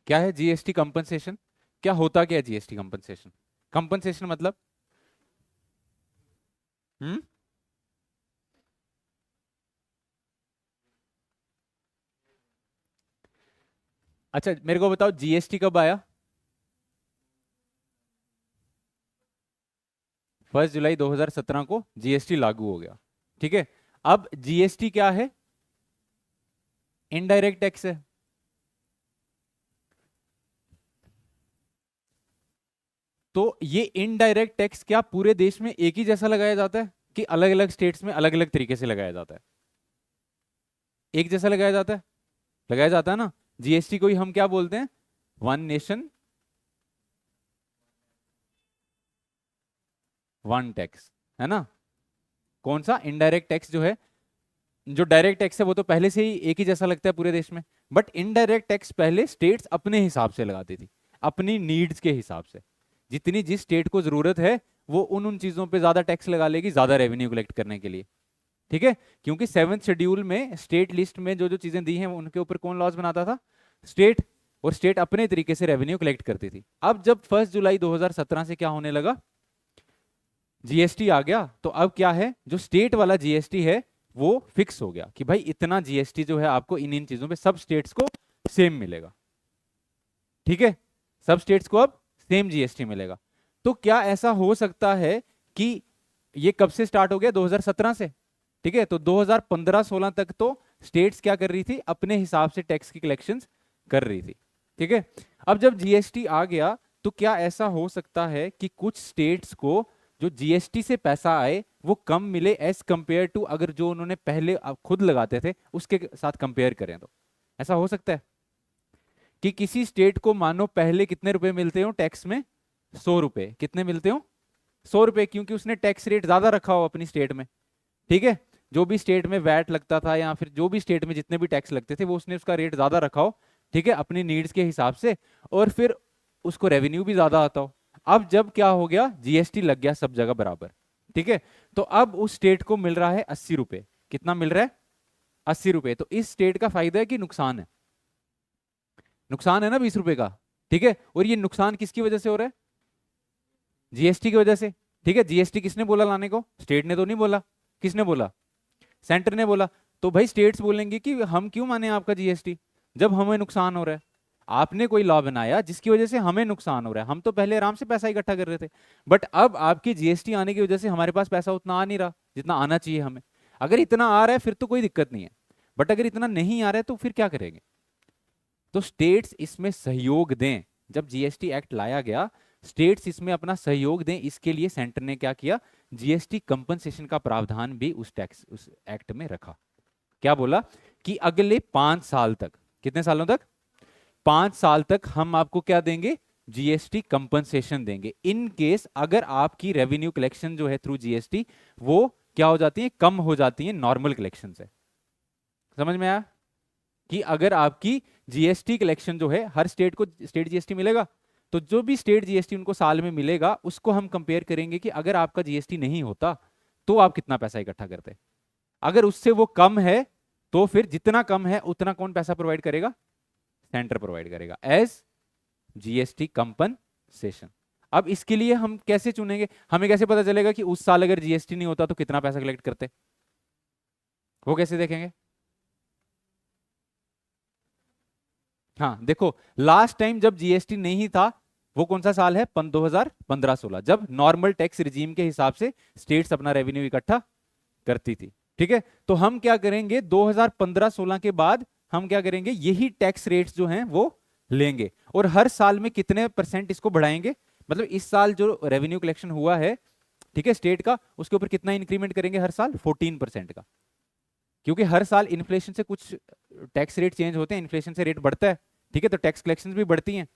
क्या है GST compensation? क्या होता क्या है जीएसटी कंपनसेशन? कंपनसेशन मतलब हम्म अच्छा मेरे को बताओ जीएसटी कब आया? 1 जुलाई 2017 को जीएसटी लागू हो गया। ठीक है। अब जीएसटी क्या है? इनडायरेक्ट टैक्स है। तो ये इनडायरेक्ट टैक्स क्या पूरे देश में एक ही जैसा लगाया जाता है कि अलग अलग स्टेट्स में अलग अलग तरीके से लगाया जाता है? एक जैसा लगाया जाता है? लगाया जाता है ना। जीएसटी को ही हम क्या बोलते हैं? वन नेशन वन टैक्स, है ना। कौन सा? इनडायरेक्ट टैक्स जो है। जो डायरेक्ट टैक्स है वो तो पहले से ही एक ही जैसा लगता है पूरे देश में। बट इनडायरेक्ट टैक्स पहले स्टेट्स अपने हिसाब से लगाती थी, अपनी नीड्स के हिसाब से। जितनी जिस स्टेट को जरूरत है वो उन उन चीजों पे ज्यादा टैक्स लगा लेगी, ज्यादा रेवेन्यू कलेक्ट करने के लिए। ठीक है। क्योंकि 7th शेड्यूल में स्टेट लिस्ट में जो जो चीजें दी हैं उनके ऊपर कौन लॉज बनाता था? स्टेट। और स्टेट अपने तरीके से रेवेन्यू कलेक्ट करती थी। अब जब 1 जुलाई 2017 से क्या होने लगा? जीएसटी आ गया। तो अब क्या है, जो स्टेट वाला जीएसटी है वो फिक्स हो गया कि भाई इतना जीएसटी जो है आपको इन इन चीजों पे सब स्टेट्स को सेम मिलेगा। ठीक है। सब स्टेट्स को अब सेम जीएसटी मिलेगा। तो क्या ऐसा हो सकता है कि ये कब से स्टार्ट हो गया? 2017 से। ठीक है। तो 2015-16 तक तो स्टेट्स क्या कर रही थी? अपने हिसाब से टैक्स की कलेक्शंस कर रही थी। ठीक है। अब जब जीएसटी आ गया तो क्या ऐसा हो सकता है कि कुछ स्टेट्स को जो जीएसटी से पैसा आए वो कम मिले एज कंपेयर टू अगर जो उन्होंने पहले खुद लगाते थे उसके साथ कंपेयर करें तो? ऐसा हो सकता है कि किसी स्टेट को मानो पहले कितने रुपए मिलते हो टैक्स में? 100 रुपए। कितने मिलते हो? 100 रुपए, क्योंकि उसने टैक्स रेट ज्यादा रखा हो अपनी स्टेट में। ठीक है। जो भी स्टेट में वैट लगता था या फिर जो भी स्टेट में जितने भी टैक्स लगते थे वो उसने उसका रेट ज्यादा रखा हो। ठीक है, अपनी नीड्स के हिसाब से। और फिर उसको रेवेन्यू भी ज्यादा आता हो। अब जब क्या हो गया, जीएसटी लग गया सब जगह बराबर। ठीक है। तो अब उस स्टेट को मिल रहा है 80 रुपए। कितना मिल रहा है? 80 रुपए। तो इस स्टेट का फायदा है कि नुकसान है? नुकसान है ना 20 रुपए का। ठीक है। और ये नुकसान किसकी वजह से हो रहा है? जीएसटी की वजह से। ठीक है। जीएसटी किसने बोला लाने को? स्टेट ने तो नहीं बोला। किसने बोला? सेंटर ने बोला। तो भाई स्टेट्स बोलेंगे कि हम क्यों माने आपका जीएसटी जब हमें नुकसान हो रहा है। आपने कोई लॉ बनाया जिसकी वजह से हमें नुकसान हो रहा है, हम तो पहले आराम से पैसा इकट्ठा कर रहे थे। बट अब आपकी जीएसटी आने की वजह से हमारे पास पैसा उतना आ नहीं रहा जितना आना चाहिए हमें। अगर इतना आ रहा है फिर तो कोई दिक्कत नहीं है। बट अगर इतना नहीं आ रहा है तो फिर क्या करेंगे? तो स्टेट्स इसमें सहयोग दें। जब जीएसटी एक्ट लाया गया, स्टेट्स इसमें अपना सहयोग दें, इसके लिए सेंटर ने क्या किया? जीएसटी कंपनसेशन का प्रावधान भी उस एक्ट में रखा। क्या बोला? कि अगले 5 साल तक, कितने सालों तक? 5 साल तक हम आपको क्या देंगे? जीएसटी कंपनसेशन देंगे इन केस अगर आपकी रेवेन्यू कलेक्शन जो है थ्रू जीएसटी वो क्या हो जाती है? कम हो जाती है नॉर्मल कलेक्शन से। समझ में आया? कि अगर आपकी जीएसटी कलेक्शन जो है, हर स्टेट को स्टेट जीएसटी मिलेगा, तो जो भी स्टेट जीएसटी उनको साल में मिलेगा उसको हम कंपेयर करेंगे कि अगर आपका जीएसटी नहीं होता तो आप कितना पैसा इकट्ठा करते। अगर उससे वो कम है तो फिर जितना कम है उतना कौन पैसा प्रोवाइड करेगा? सेंटर प्रोवाइड करेगा एज जीएसटी कंपनसेशन। अब इसके लिए हम कैसे चुनेंगे? हमें कैसे पता चलेगा कि उस साल अगर जीएसटी नहीं होता तो कितना पैसा कलेक्ट करते? वो कैसे देखेंगे? हाँ देखो, लास्ट टाइम जब जीएसटी नहीं था वो कौन सा साल है? 2015-16, जब नॉर्मल टैक्स रिजीम के हिसाब से स्टेट्स अपना रेवेन्यू इकट्ठा करती थी। ठीक है। तो हम क्या करेंगे 2015-16 के बाद? हम क्या करेंगे, यही टैक्स रेट्स जो हैं वो लेंगे और हर साल में कितने परसेंट इसको बढ़ाएंगे। मतलब इस साल जो रेवेन्यू कलेक्शन हुआ है, ठीक है, स्टेट का, उसके ऊपर कितना इंक्रीमेंट करेंगे हर साल? 14% का। क्योंकि हर साल इन्फ्लेशन से कुछ टैक्स रेट चेंज होते हैं, इन्फ्लेशन से रेट बढ़ता है। ठीक है। तो टैक्स कलेक्शन भी बढ़ती हैं।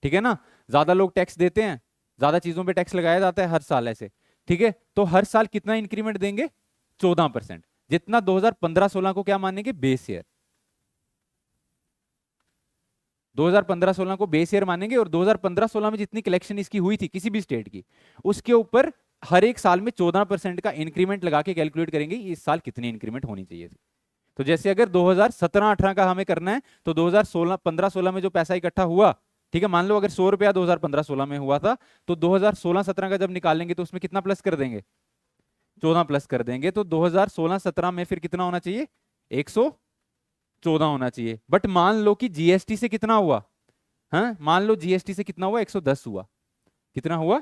ठीक है ना। ज्यादा लोग टैक्स देते हैं, ज्यादा चीजों पे टैक्स लगाया जाता है हर साल ऐसे। ठीक है। तो हर साल कितना इंक्रीमेंट देंगे? 14%। जितना 2015-16 को क्या मानेंगे? Base year. 2015-16 को बेस ईयर मानेंगे और 2015-16 में जितनी कलेक्शन इसकी हुई थी किसी भी स्टेट की, उसके ऊपर हर एक साल में 14% का इंक्रीमेंट लगा के कैलकुलेट करेंगे इस साल कितनी इंक्रीमेंट होनी चाहिए थी। तो जैसे अगर 2017-18 का हमें करना है तो 2016 15-16 में जो पैसा इकट्ठा हुआ, ठीक है, मान लो अगर 100 रुपया 2015-16 में हुआ था, तो 2016-17 का जब निकालेंगे तो उसमें कितना प्लस कर देंगे, 14 प्लस कर देंगे, तो 2016-17 में फिर कितना होना चाहिए, 114 होना चाहिए। बट मान लो कि जीएसटी से कितना हुआ, हाँ मान लो जीएसटी से कितना हुआ, 110 हुआ, कितना हुआ,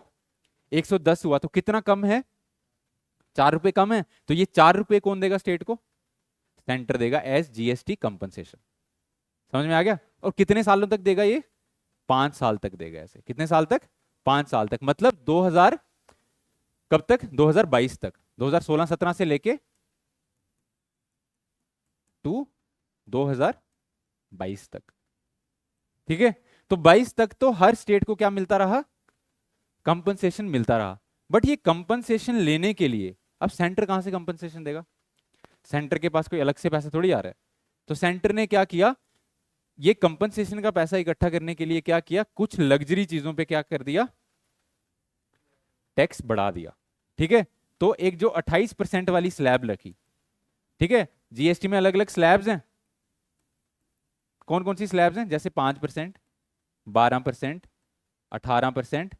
110 हुआ, तो कितना कम है, 4 रुपए कम है, तो ये 4 रुपए कौन देगा स्टेट को, सेंटर देगा एज जीएसटी कंपनसेशन। समझ में आ गया। और कितने सालों तक देगा ये, 5 साल तक देगा। ऐसे कितने साल तक, 5 साल तक, मतलब 2000 कब तक, 2022 तक, 2016-17 से लेके टू 2022 तक, ठीक है। तो 22 तक तो हर स्टेट को क्या मिलता रहा, कंपनसेशन मिलता रहा। बट ये कंपनसेशन लेने के लिए अब सेंटर कहां से कंपनसेशन देगा, सेंटर के पास कोई अलग से पैसा थोड़ी आ रहा है। तो सेंटर ने क्या किया, ये कंपनसेशन का पैसा इकट्ठा करने के लिए क्या किया, कुछ लग्जरी चीजों पे क्या कर दिया, टैक्स बढ़ा दिया, ठीक है। तो एक जो 28% वाली स्लैब रखी, ठीक है, जीएसटी में अलग अलग स्लैब्स हैं, कौन कौन सी स्लैब्स हैं, जैसे 5%, 12%, 18%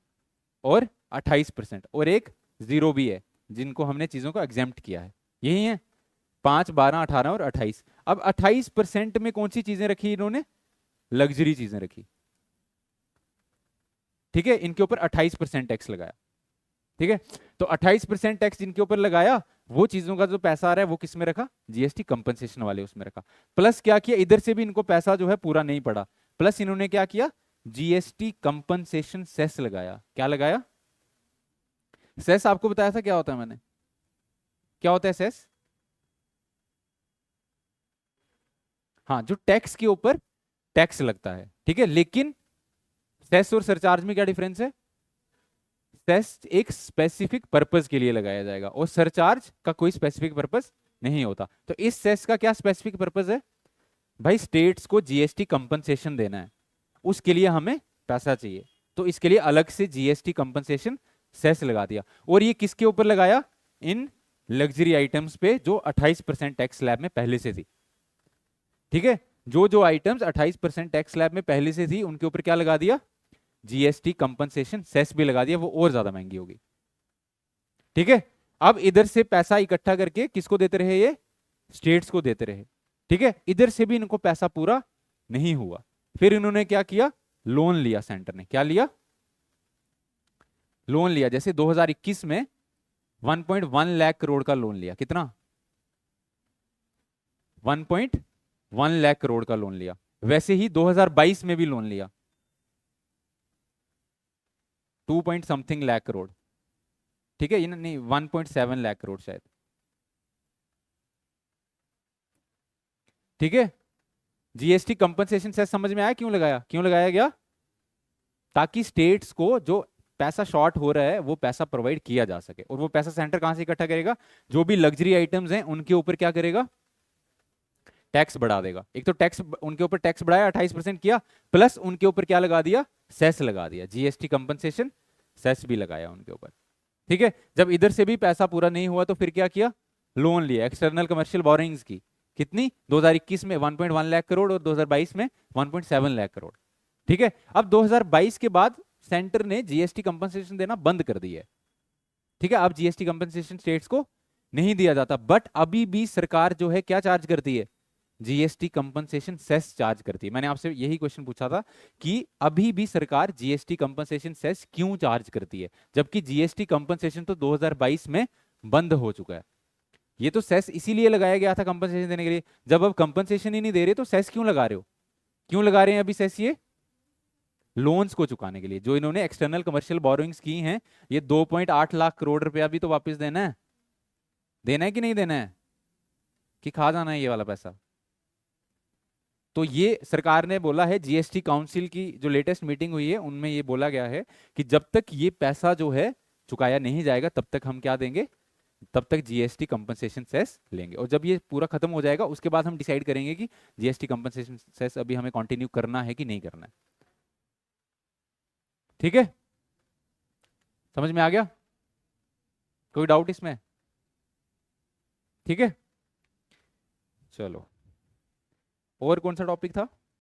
और 28%, और एक जीरो भी है, जिनको हमने चीजों को एग्जेम्प्ट किया है, यही है 5, 12, 18 और 28। अब 28% में कौन सी चीजें रखी इन्होंने, लग्जरी चीजें रखी, ठीक है, इनके ऊपर 28% टैक्स लगाया, ठीक है। तो 28% टैक्स जिनके ऊपर लगाया, वो चीजों का जो पैसा आ रहा है वो किस में रखा, जीएसटी कंपनसेशन वाले उसमें रखा। प्लस क्या किया, इधर से भी इनको पैसा जो है पूरा नहीं पड़ा, प्लस इन्होंने क्या किया, जीएसटी कंपनसेशन सेस लगाया। क्या लगाया, सेस आपको बताया था क्या होता है मैंने, क्या होता है सेस, हाँ जो टैक्स के ऊपर टैक्स लगता है, ठीक है। लेकिन सेस और सरचार्ज में क्या डिफरेंस है, सेस एक स्पेसिफिक पर्पस के लिए लगाया जाएगा और सरचार्ज का कोई स्पेसिफिक पर्पस नहीं होता। तो इस सेस का क्या स्पेसिफिक पर्पस है, भाई स्टेट्स को जीएसटी कंपनसेशन देना है, उसके लिए हमें पैसा चाहिए, तो इसके लिए अलग से जीएसटी कंपनसेशन सेस लगा दिया। और ये किसके ऊपर लगाया, इन लग्जरी आइटम्स पे जो 28% टैक्स स्लैब में पहले से थी, ठीक है। जो जो आइटम्स 28% टैक्स स्लैब में पहले से थी उनके ऊपर क्या लगा दिया, जीएसटी कंपनसेशन सेस भी लगा दिया, वो और ज्यादा महंगी होगी, ठीक है। अब इधर से पैसा इकट्ठा करके किसको देते रहे, ये स्टेट्स को देते रहे, ठीक है। इधर से भी इनको पैसा पूरा नहीं हुआ, फिर इन्होंने क्या किया, लोन लिया, सेंटर ने क्या लिया, लोन लिया। जैसे 2021 में 1.1 लाख करोड़ का लोन लिया, कितना, 1.1 लाख करोड़ का लोन लिया। वैसे ही 2022 में भी लोन लिया 2 पॉइंट समथिंग लाख करोड़, ठीक है, नहीं 1.7 लाख करोड़ शायद, ठीक है। जीएसटी कंपनसेशन सेस समझ में आया, क्यों लगाया, क्यों लगाया गया, ताकि स्टेट्स को जो पैसा शॉर्ट हो रहा है वो पैसा प्रोवाइड किया जा सके। और वो पैसा सेंटर कहां से इकट्ठा करेगा, जो भी लग्जरी आइटम्स हैं उनके ऊपर क्या करेगा, टैक्स बढ़ा देगा। एक तो टैक्स उनके ऊपर टैक्स बढ़ाया 28% किया, प्लस उनके ऊपर क्या लगा दिया, सेस लगा दिया, जीएसटी कंपनसेशन सेस भी लगाया उनके ऊपर, ठीक है। जब इधर से भी पैसा पूरा नहीं हुआ तो फिर क्या किया, लोन लिया, एक्सटर्नल कमर्शियल बोरिंग्स की, कितनी, 2021 में 1.1 लाख करोड़ और 2022 में 1.7 लाख करोड़, ठीक है। अब 2022 के बाद सेंटर ने जीएसटी कंपनसेशन देना बंद कर दिया है, ठीक है। अब जीएसटी कंपनसेशन स्टेट्स को नहीं दिया जाता, बट अभी भी सरकार जो है क्या चार्ज करती है, जीएसटी कंपनसेशन सेस चार्ज करती है। मैंने आपसे यही क्वेश्चन पूछा था कि अभी भी सरकार जीएसटी कंपनसेशन सेस क्यों चार्ज करती है, जबकि जीएसटी कंपनसेशन तो 2022 में बंद हो चुका है। ये तो सेस इसीलिए लगाया गया था कंपनसेशन देने के लिए, जब अब कंपनसेशन ही नहीं दे रहे तो सेस क्यों लगा रहे हो, क्यों लगा रहे हैं अभी सेस, ये लोन्स को चुकाने के लिए जो इन्होंने एक्सटर्नल कमर्शियल बोरोइंग्स की हैं। ये 2.8 लाख करोड़ रुपया भी तो वापस देना है कि नहीं देना है, कि खा जाना है ये वाला पैसा। तो ये सरकार ने बोला है, जीएसटी काउंसिल की जो लेटेस्ट मीटिंग हुई है उनमें ये बोला गया है कि जब तक ये पैसा जो है चुकाया नहीं जाएगा तब तक हम क्या देंगे, तब तक जीएसटी कंपनसेशन सेस लेंगे। और जब ये पूरा खत्म हो जाएगा उसके बाद हम डिसाइड करेंगे कि जीएसटी कंपनसेशन सेस अभी हमें कंटिन्यू करना है कि नहीं करना है, ठीक है। समझ में आ गया, कोई डाउट इसमें, ठीक है। चलो, और कौन सा टॉपिक था?